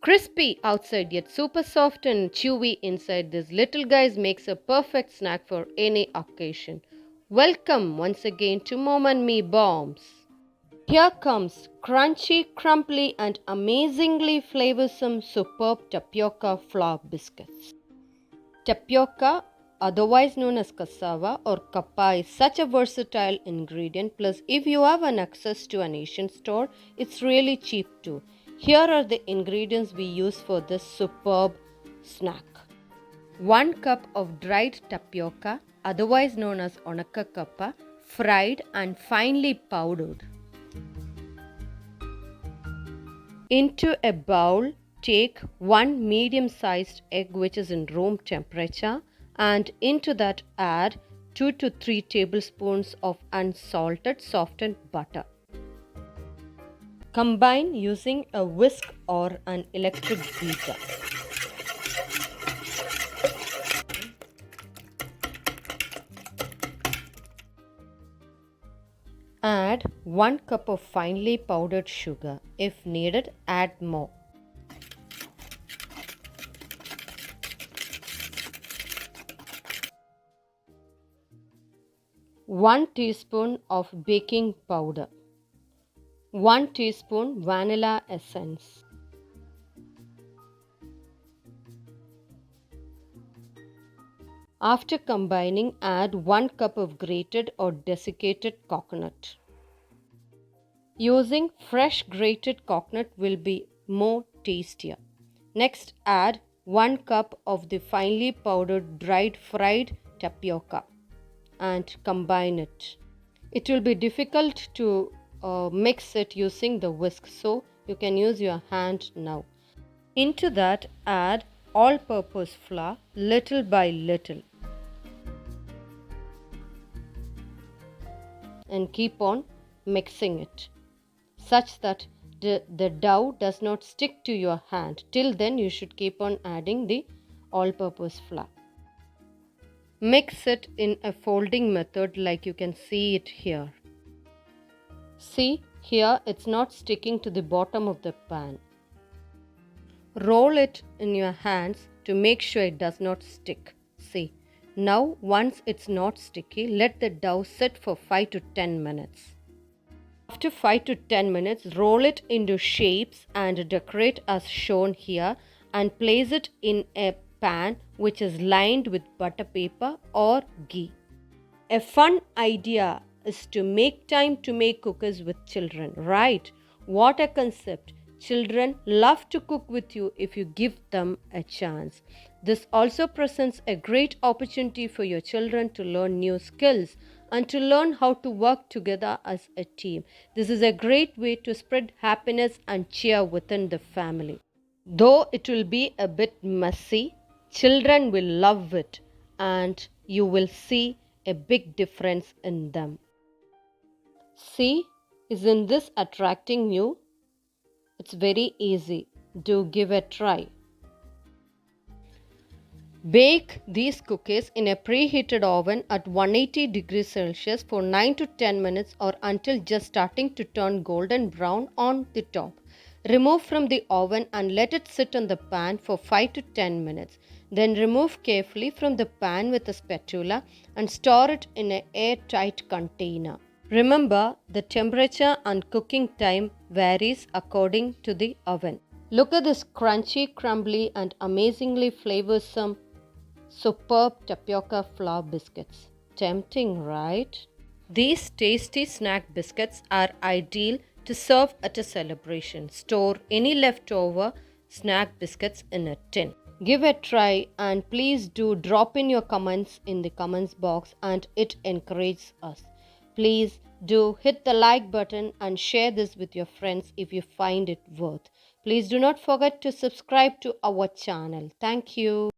Crispy outside yet super soft and chewy inside, this little guys makes a perfect snack for any occasion. Welcome once again to Mom and Me Bombs. Here comes crunchy, crumbly and amazingly flavoursome superb tapioca flour biscuits. Tapioca, otherwise known as cassava or kappa, is such a versatile ingredient. Plus, if you have an access to an Asian store, it's really cheap too. Here are the ingredients we use for this superb snack. 1 cup of dried tapioca, otherwise known as Unakka kappa, fried and finely powdered. Into a bowl, take 1 medium-sized egg which is in room temperature, and into that add 2 to 3 tablespoons of unsalted softened butter. Combine using a whisk or an electric beater. Add 1 cup of finely powdered sugar. If needed, add more. One teaspoon of baking powder. 1 teaspoon vanilla essence. After combining, add 1 cup of grated or desiccated coconut. Using fresh grated coconut will be more tastier. Next, add 1 cup of the finely powdered dried fried tapioca and combine it. It will be difficult to mix it using the whisk, so you can use your hand now. Into that, add all-purpose flour little by little and keep on mixing it such that the dough does not stick to your hand. Till then, you should keep on adding the all-purpose flour. Mix it in a folding method like you can see it here. See, here it's not sticking to the bottom of the pan. Roll it in your hands to make sure it does not stick. See, now once it's not sticky, let the dough sit for 5 to 10 minutes. After 5 to 10 minutes, roll it into shapes and decorate as shown here and place it in a pan which is lined with butter paper or ghee. A fun idea is to make time to make cookies with children, right? What a concept! Children love to cook with you if you give them a chance. This also presents a great opportunity for your children to learn new skills and to learn how to work together as a team. This is a great way to spread happiness and cheer within the family. Though it will be a bit messy, children will love it and you will see a big difference in them. See, isn't this attracting you? It's very easy. Do give a try. Bake these cookies in a preheated oven at 180 degrees Celsius for 9 to 10 minutes or until just starting to turn golden brown on the top. Remove from the oven and let it sit on the pan for 5 to 10 minutes. Then remove carefully from the pan with a spatula and store it in an airtight container. Remember, the temperature and cooking time varies according to the oven. Look at this crunchy, crumbly and amazingly flavoursome superb tapioca flour biscuits. Tempting, right? These tasty snack biscuits are ideal to serve at a celebration. Store any leftover snack biscuits in a tin. Give a try and please do drop in your comments in the comments box and it encourages us. Please do hit the like button and share this with your friends if you find it worth. Please do not forget to subscribe to our channel. Thank you.